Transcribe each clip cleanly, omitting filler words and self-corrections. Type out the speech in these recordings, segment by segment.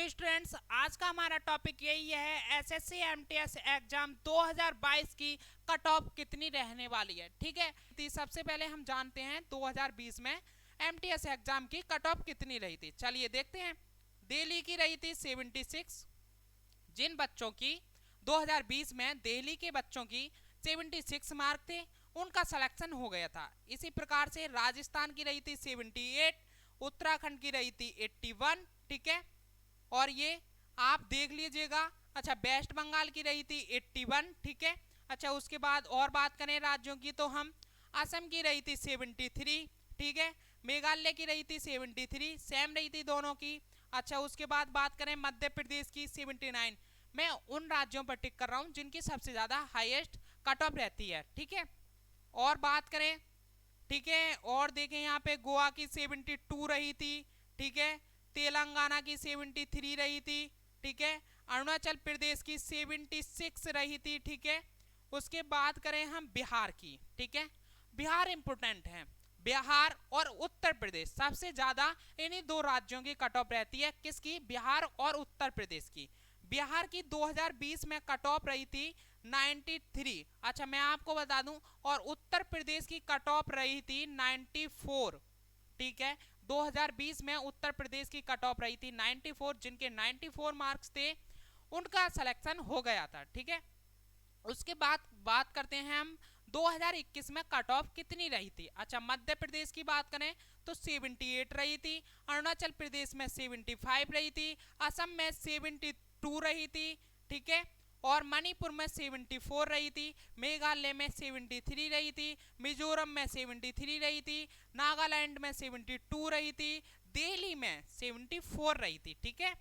Students, आज का हमारा टॉपिक यही है एसएससी एमटीएस एग्जाम 2022 की कट ऑफ कितनी रहने वाली है। ठीक है, तो सबसे पहले हम जानते हैं 2020 में एमटीएस एग्जाम की कट ऑफ कितनी रही थी। चलिए देखते हैं। दिल्ली की रही थी 76। जिन बच्चों की 2020 में दिल्ली के बच्चों की 76 मार्क थे उनका सिलेक्शन हो गया था। इसी प्रकार से राजस्थान की रही थी 78, उत्तराखंड की रही थी 81। ठीक है, और ये आप देख लीजिएगा। अच्छा, वेस्ट बंगाल की रही थी 81। ठीक है, अच्छा उसके बाद और बात करें राज्यों की तो हम असम की रही थी 73। ठीक है, मेघालय की रही थी 73, सेम रही थी दोनों की। अच्छा उसके बाद बात करें मध्य प्रदेश की 79। मैं उन राज्यों पर टिक कर रहा हूँ जिनकी सबसे ज्यादा हाईएस्ट कट ऑफ रहती है। ठीक है, और बात करें, ठीक है, और देखें यहाँ पे गोवा की 72 रही थी। ठीक है, तेलंगाना की 73 रही थी। ठीक है, अरुणाचल प्रदेश की 76 रही थी। ठीक है, उसके बाद करें हम बिहार की। ठीक है, बिहार इंपोर्टेंट है। बिहार और उत्तर प्रदेश सबसे ज्यादा इन्हीं दो राज्यों की कट ऑफ रहती है। किसकी? बिहार और उत्तर प्रदेश की। बिहार की 2020 में कट ऑफ रही थी 93। अच्छा मैं आपको बता दूं, और उत्तर प्रदेश की कट ऑफ रही थी 94। ठीक है, 2020 में उत्तर प्रदेश की कट ऑफ रही थी 94। जिनके 94 मार्क्स थे उनका सिलेक्शन हो गया था। ठीक है, उसके बाद बात करते हैं हम 2021 में कट ऑफ कितनी रही थी। अच्छा, मध्य प्रदेश की बात करें तो 78 रही थी, अरुणाचल प्रदेश में 75 रही थी, असम में 72 रही थी। ठीक है, और मणिपुर में 74 रही थी, मेघालय में 73 रही थी, मिजोरम में 73 रही थी, नागालैंड में 72 रही थी, दिल्ली में 74 रही थी। ठीक है,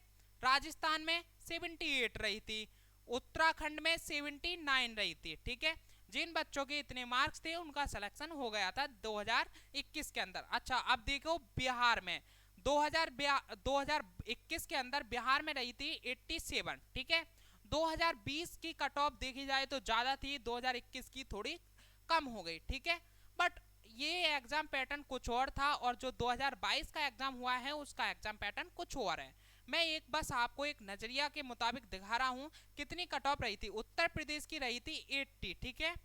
राजस्थान में 78 रही थी, उत्तराखंड में 79 रही थी। ठीक है, जिन बच्चों के इतने मार्क्स थे उनका सिलेक्शन हो गया था 2021 के अंदर। अच्छा अब देखो बिहार में 2021 के अंदर बिहार में रही थी 87। ठीक है, 2020 की कट ऑफ देखी जाए तो ज्यादा थी, 2021 की थोड़ी कम हो गई। ठीक है, बट ये एग्जाम पैटर्न कुछ और था और जो 2022 का एग्जाम हुआ है उसका एग्जाम पैटर्न कुछ और है। मैं एक बस आपको एक नजरिया के मुताबिक दिखा रहा हूं कितनी कट ऑफ रही थी। उत्तर प्रदेश की रही थी 80। ठीक है,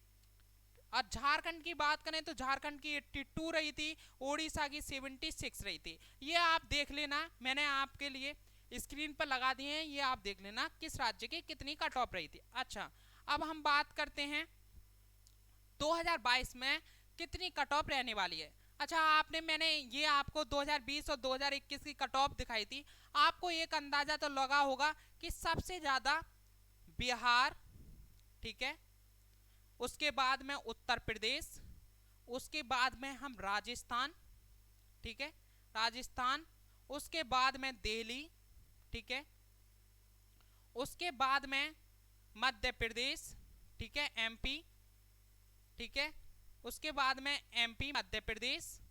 और झारखंड की बात करें तो झारखंड की 82 रही थी, ओडिशा की 76 रही थी। ये आप देख लेना, मैंने आपके लिए स्क्रीन पर लगा दिए हैं, ये आप देख लेना किस राज्य की कितनी कट ऑफ रही थी। अच्छा अब हम बात करते हैं 2022 में कितनी कट ऑफ रहने वाली है। अच्छा मैंने ये आपको 2020 और 2021 की कट ऑफ दिखाई थी, आपको एक अंदाजा तो लगा होगा कि सबसे ज्यादा बिहार, ठीक है, उसके बाद में उत्तर प्रदेश, उसके बाद में हम राजस्थान, ठीक है, राजस्थान, उसके बाद में दिल्ली, ठीक है, उसके बाद में मध्य प्रदेश, ठीक है, एमपी, ठीक है, उसके बाद में एमपी मध्य प्रदेश,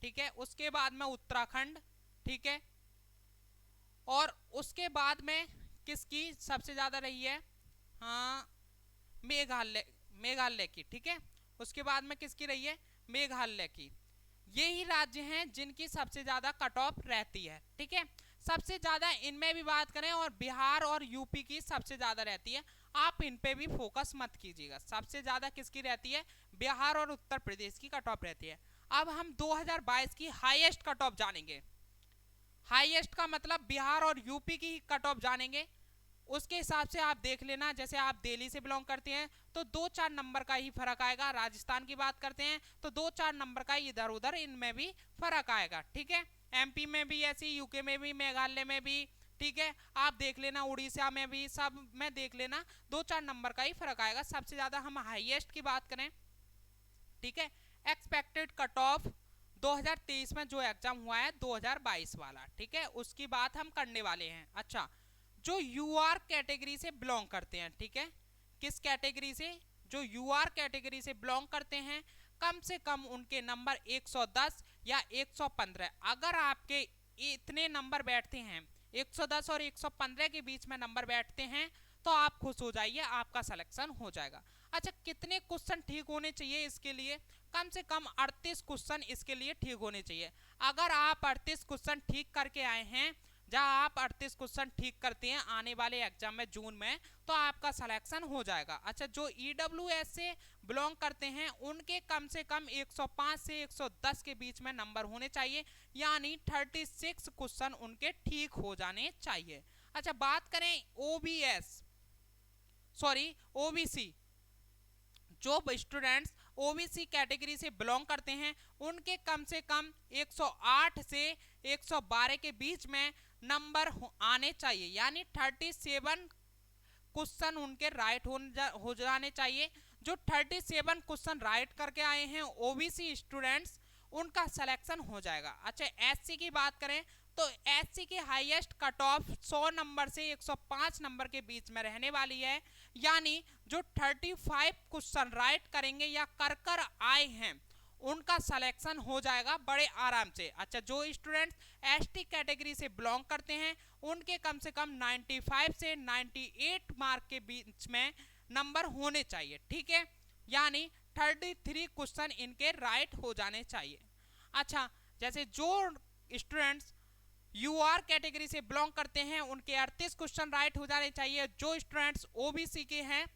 ठीक है, उसके बाद में उत्तराखंड, ठीक है, और उसके बाद में किसकी सबसे ज्यादा रही है? हाँ, मेघालय, मेघालय की। ठीक है, उसके बाद में किसकी रही है? मेघालय की। यही राज्य हैं जिनकी सबसे ज्यादा कट ऑफ रहती है। ठीक है, सबसे ज्यादा इनमें भी बात करें और बिहार और यूपी की सबसे ज्यादा रहती है। आप इन पे भी फोकस मत कीजिएगा, सबसे ज्यादा किसकी रहती है? बिहार और उत्तर प्रदेश की कट ऑफ रहती है। अब हम 2022 की हाईएस्ट कट ऑफ जानेंगे। हाईएस्ट का मतलब बिहार और यूपी की कट ऑफ जानेंगे। उसके हिसाब से आप देख लेना, जैसे आप दिल्ली से बिलोंग करते हैं तो 2-4 नंबर का ही फर्क आएगा, राजस्थान की बात करते हैं तो 2-4 नंबर का इधर उधर इनमें भी फर्क आएगा। ठीक है, एमपी में भी ऐसी, यूके में भी, मेघालय में भी। ठीक है, आप देख लेना उड़ीसा में भी, सब में देख लेना 2-4 नंबर का ही फर्क आएगा। सबसे ज्यादा हम हाईएस्ट की बात करें, ठीक है, एक्सपेक्टेड कट ऑफ 2023 में जो एग्जाम हुआ है 2022 वाला, ठीक है, उसकी बात हम करने वाले हैं। अच्छा, जो यूआर कैटेगरी से बिलोंग करते हैं, ठीक है, किस कैटेगरी से? जो यूआर कैटेगरी से बिलोंग करते हैं, कम से कम उनके नंबर 110 या 115। अगर आपके इतने नंबर बैठते हैं, 110 और 115 के बीच में नंबर बैठते हैं, तो आप खुश हो जाइए, आपका सिलेक्शन हो जाएगा। अच्छा, कितने क्वेश्चन ठीक होने चाहिए इसके लिए? कम से कम 38 क्वेश्चन इसके लिए ठीक होने चाहिए। अगर आप 38 क्वेश्चन ठीक करके आए हैं जहां आप 38 क्वेश्चन ठीक करते हैं आने वाले एग्जाम में जून में, तो आपका सिलेक्शन हो जाएगा। अच्छा, जो ईडब्ल्यूएस से बिलोंग करते हैं उनके कम से कम 105 से 110 के बीच में नंबर होने चाहिए, यानी 36 क्वेश्चन उनके ठीक हो जाने चाहिए। अच्छा, बात करें ओबीसी, जो स्टूडेंट्स ओबीसी कैटेगरी से बिलोंग करते हैं उनके कम से कम 108 से 112 के बीच में नंबर आने चाहिए, यानी 37 क्वेश्चन उनके राइट हो जाने चाहिए। जो 37 क्वेश्चन राइट करके आए हैं ओबीसी स्टूडेंट्स, उनका सिलेक्शन हो जाएगा। अच्छा, एससी की बात करें तो एससी की हाईएस्ट कट ऑफ 100 नंबर से 105 नंबर के बीच में रहने वाली है, यानी जो 35 क्वेश्चन राइट करेंगे या कर आए हैं उनका सिलेक्शन हो जाएगा बड़े आराम से। अच्छा, जो स्टूडेंट्स एसटी कैटेगरी से बिलोंग करते हैं उनके कम से कम 95 से 98 मार्क के बीच में नंबर होने चाहिए, ठीक है, यानी 33 क्वेश्चन इनके राइट हो जाने चाहिए। अच्छा, जैसे जो स्टूडेंट्स यूआर कैटेगरी से बिलोंग करते हैं उनके 38 क्वेश्चन राइट हो जाने चाहिए। जो स्टूडेंट्स ओबीसी के हैं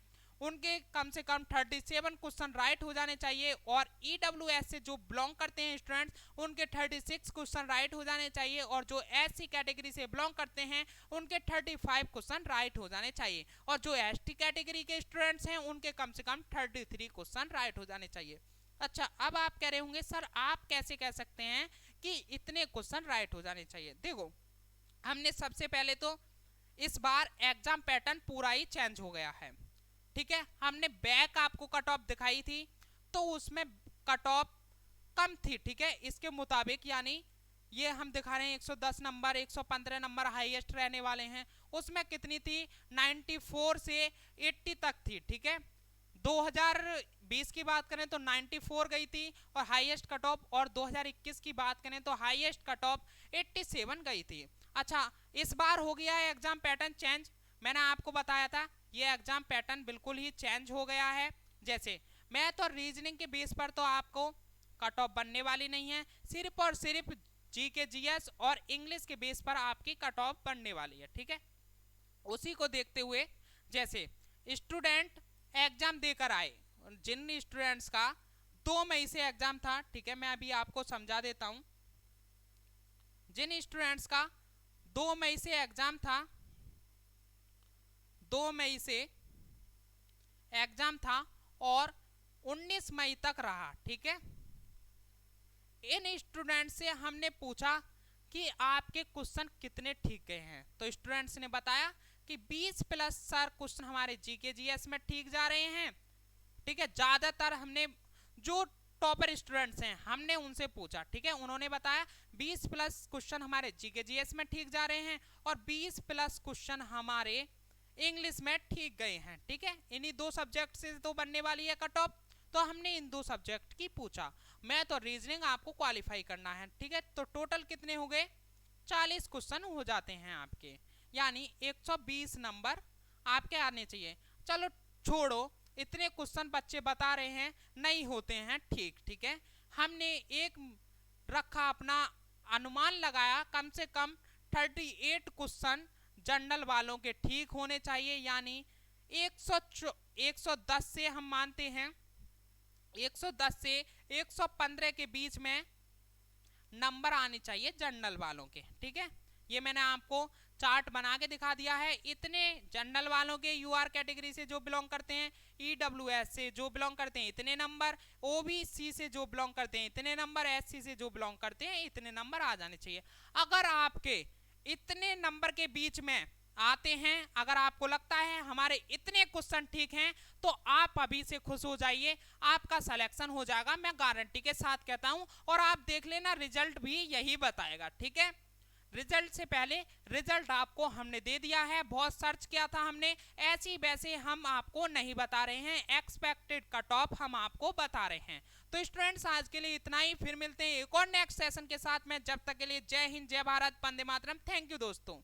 उनके कम से कम 37 क्वेश्चन राइट हो जाने चाहिए, और ईडब्ल्यूएस से जो बिलोंग करते हैं स्टूडेंट्स उनके 36 क्वेश्चन राइट हो जाने चाहिए, और जो एससी कैटेगरी से बिलोंग करते हैं उनके 35 क्वेश्चन राइट हो जाने चाहिए, और जो एसटी कैटेगरी के स्टूडेंट्स हैं उनके कम से कम 33 क्वेश्चन राइट हो जाने चाहिए। अच्छा, अब आप कह रहे होंगे सर आप कैसे कह सकते हैं कि इतने क्वेश्चन राइट हो जाने चाहिए। देखो, हमने सबसे पहले तो इस बार एग्जाम पैटर्न पूरा ही चेंज हो गया है, ठीक है। हमने बैक आपको कट ऑफ दिखाई थी तो उसमें कट ऑफ कम थी, ठीक है, इसके मुताबिक, यानी ये हम दिखा रहे हैं 110 नंबर 115 नंबर हाईएस्ट रहने वाले हैं, उसमें कितनी थी 94 से 80 तक थी, ठीक है। 2020 की बात करें तो 94 गई थी और हाईएस्ट कट ऑफ, और 2021 की बात करें तो हाईएस्ट कट ऑफ 87 गई थी। अच्छा, इस बार हो गया है एग्जाम पैटर्न चेंज, मैंने आपको बताया था ये एग्जाम पैटर्न बिल्कुल ही चेंज हो गया है। जैसे मैथ और रीजनिंग के बेस पर तो आपको कट ऑफ बनने वाली नहीं है, सिर्फ और सिर्फ जीके जीएस और इंग्लिश के बेस पर आपकी कट ऑफ बनने वाली है, ठीक है। उसी को देखते हुए जैसे स्टूडेंट एग्जाम देकर आए, जिन स्टूडेंट्स का 2 मई से एग्जाम था, ठीक है, मैं अभी आपको समझा देता हूं। जिन स्टूडेंट्स का 2 मई से एग्जाम था, 2 मई से एग्जाम था और 19 मई तक रहा, ठीक है। इन स्टूडेंट से हमने पूछा कि आपके क्वेश्चन कितने ठीक गए हैं, तो स्टूडेंट्स ने बताया कि 20 प्लस सर क्वेश्चन हमारे जीके जीएस में ठीक जा रहे हैं, ठीक है। ज्यादातर हमने जो टॉपर स्टूडेंट्स हैं हमने उनसे पूछा, ठीक है, उन्होंने बताया 20 प्लस क्वेश्चन हमारे जीके जीएस में ठीक जा रहे हैं और 20 प्लस क्वेश्चन हमारे इंग्लिश में ठीक गए हैं, ठीक है। इन्हीं 2 सब्जेक्ट से तो बनने वाली है कट ऑफ, तो हमने इन 2 सब्जेक्ट की पूछा। मैथ और रीजनिंग आपको क्वालिफाई करना है, ठीक है। तो टोटल कितने हो गए 40 क्वेश्चन हो जाते हैं आपके, यानी 120 नंबर आपके आने चाहिए। चलो छोड़ो, इतने क्वेश्चन बच्चे बता रहे हैं नहीं होते हैं ठीक, ठीक है। हमने एक रखा अपना अनुमान लगाया, कम से कम 38 क्वेश्चन जनरल वालों के ठीक होने चाहिए, यानी 110 से हम मानते हैं 110 से 115 के बीच में नंबर आने चाहिए जनरल वालों के, ठीक है। ये मैंने आपको चार्ट बना के दिखा दिया है। इतने जनरल वालों के यूआर कैटेगरी से जो बिलोंग करते हैं, ईडब्ल्यूएस से जो बिलोंग करते हैं इतने नंबर, ओबीसी से जो बिलोंग करते हैं इतने नंबर, एससी से जो बिलोंग करते हैं इतने नंबर आ जाने चाहिए। अगर आपके इतने नंबर के बीच में आते हैं, अगर आपको लगता है हमारे इतने क्वेश्चन ठीक हैं, तो आप अभी से खुश हो जाइए, आपका सिलेक्शन हो जाएगा, मैं गारंटी के साथ कहता हूं। और आप देख लेना रिजल्ट भी यही बताएगा, ठीक है। रिजल्ट से पहले रिजल्ट आपको हमने दे दिया है, बहुत सर्च किया था हमने, ऐसी वैसे हम आपको नहीं बता रहे हैं, एक्सपेक्टेड कट ऑफ हम आपको बता रहे हैं। तो स्टूडेंट्स आज के लिए इतना ही, फिर मिलते हैं एक और नेक्स्ट सेशन के साथ में। जब तक के लिए जय हिंद, जय भारत, वंदे मातरम। थैंक यू दोस्तों।